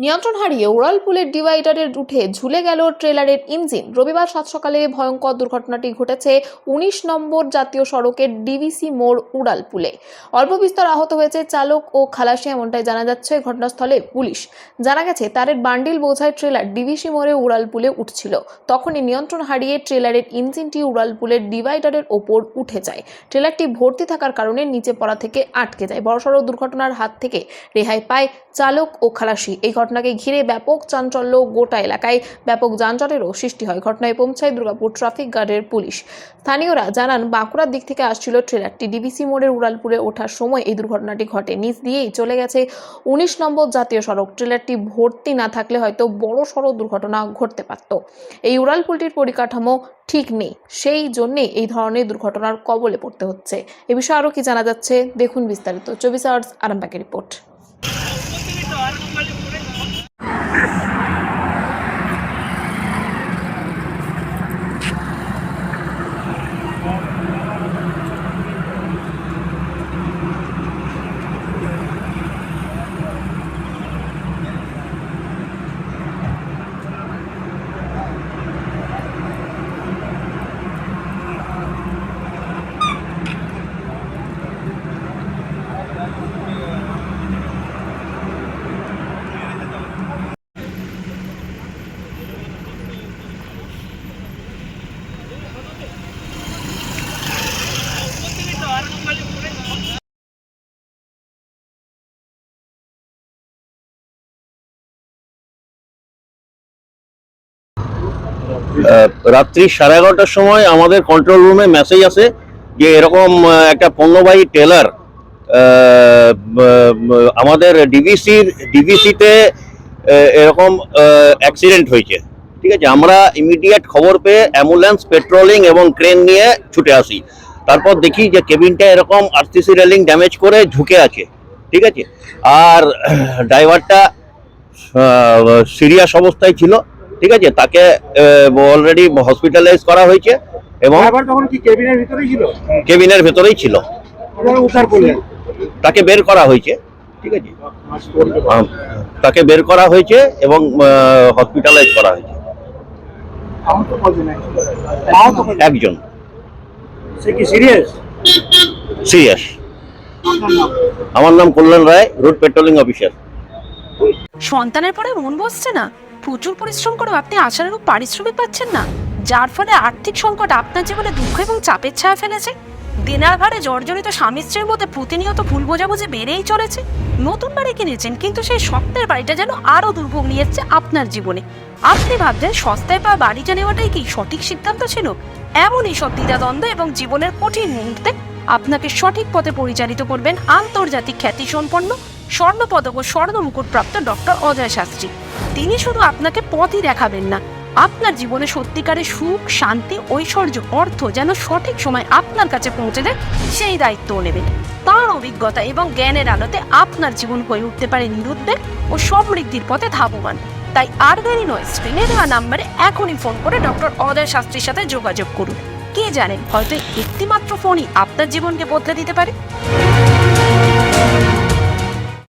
নিয়ন্ত্রণ হারিয়ে উড়ালপুলের ডিভাইডারে উঠে ঝুলে গেল ট্রেলারের ইঞ্জিন। রবিবার সাত সকালে ভয়ঙ্কর দুর্ঘটনাটি ঘটেছে ১৯ নম্বর জাতীয় সড়কের ডিভিসি মোড় উড়ালপুলে। অল্প বিস্তর আহত হয়েছে চালক ও খালাসি, এমনটাই জানা যাচ্ছে ঘটনাস্থলে পুলিশ। জানা গেছে তারের বান্ডিল বোঝাই ট্রেলার ডিভিসি মোড়ে উড়ালপুলে উঠছিল। তখনই নিয়ন্ত্রণ হারিয়ে ট্রেলারের ইঞ্জিনটি উড়ালপুলের ডিভাইডারের ওপর উঠে যায়। ট্রেলারটি ভর্তি থাকার কারণে নিচে পড়া থেকে আটকে যায়। বড়সড় দুর্ঘটনার হাত থেকে রেহাই পায় চালক ও খালাসি। এই ঘটনাকে ঘিরে ব্যাপক চাঞ্চল্য, গোটা এলাকায় ব্যাপক যানজটেরও সৃষ্টি হয়। ঘটনায় পৌঁছায় দুর্গাপুর ট্রাফিক গার্ডের পুলিশ। স্থানীয়রা জানান, বাঁকুড়ার দিক থেকে আসছিল ট্রেলারটি। ডিভিসি মোড়ের উড়ালপুরে ওঠার সময় এই দুর্ঘটনাটি ঘটে। নিচ দিয়েই চলে গেছে ১৯ নম্বর জাতীয় সড়ক। ট্রেলারটি ভর্তি না থাকলে হয়তো বড়সড় দুর্ঘটনা ঘটতে পারত। এই উড়ালপুলটির পরিকাঠামো ঠিক নেই, সেই জন্যে এই ধরনের দুর্ঘটনার কবলে পড়তে হচ্ছে। এ বিষয়ে আরও কি জানা যাচ্ছে দেখুন বিস্তারিত। 24 আওয়ার্স আরামবাগের রিপোর্ট। রাত্রি 11:30টার সময় আমাদের কন্ট্রোল রুমে মেসেজ আসে যে এরকম একটা পণ্যবাহী ট্রেলার আমাদের ডিভিসিতে এরকম অ্যাক্সিডেন্ট হয়েছে। ঠিক আছে, আমরা ইমিডিয়েট খবর পেয়ে অ্যাম্বুলেন্স, পেট্রোলিং এবং ক্রেন নিয়ে ছুটে আসি। তারপর দেখি যে কেবিনটা এরকম আরসিসি রেলিং ড্যামেজ করে ঝুঁকে আছে। ঠিক আছে, আর ড্রাইভারটা সিরিয়াস অবস্থায় ছিল। ঠিক আছে, তাকে অলরেডি হসপিটালাইজ করা হয়েছে এবং কেবিনের ভেতরেই ছিল। তাকে বের করা হয়েছে। ঠিক আছে, তাকে বের করা হয়েছে এবং হসপিটালাইজ করা হয়েছে। একজন সিরিয়াস। আমার নাম কল্যাণ রায়, রুট পেট্রোলিং অফিসার। সন্তানের পরে মন বসছে না, প্রচুর পরিশ্রম করেও আপনি আশানুরূপ পারিশ্রমিক পাচ্ছেন না, যার ফলে আর্থিক সংকট আপনার জীবনে দুঃখ এবং চাপের ছায়া ফেলেছে। দেনার ভারে জর্জরিত স্বামী স্ত্রীর মধ্যে প্রতিনিয়ত ভুল বোঝাবুঝি বেড়েই চলেছে। নতুন বাড়ি কিনেছেন, কিন্তু সেই স্বপ্নের বাড়িটা যেন আরো দুর্ভোগ নিয়ে এসছে আপনার জীবনে। আপনি ভাবছেন সস্তায় পাওয়া বাড়িটা নেওয়াটাই কি সঠিক সিদ্ধান্ত ছিল? এমনই সব দ্বিধাদ্বন্দ্ব এবং জীবনের কঠিন মুহূর্তে আপনাকে সঠিক পথে পরিচালিত করবেন আন্তর্জাতিক খ্যাতিসম্পন্ন স্বর্ণপদক ও স্বর্ণ মুকুটপ্রাপ্ত ডক্টর অজয় শাস্ত্রী। তিনি শুধু আপনাকে পথই দেখাবেন না, আপনার জীবনে সত্যিকারের সুখ, শান্তি, ঐশ্বর্য, অর্থ যেন সঠিক সময় আপনার কাছে পৌঁছে দেয়, সেই দায়িত্বও নেবেন। তার অভিজ্ঞতা এবং জ্ঞানের আলোতে আপনার জীবন হয়ে উঠতে পারে নিরুদ্বেগ ও সমৃদ্ধির পথে ধাবমান। তাই আর দেরি নয়, স্ক্রিনে দেওয়া নাম্বারে এখনই ফোন করে ডক্টর অজয় শাস্ত্রীর সাথে যোগাযোগ করুন। কে জানেন, হয়তো একটি মাত্র ফোনই আপনার জীবনকে বদলে দিতে পারে।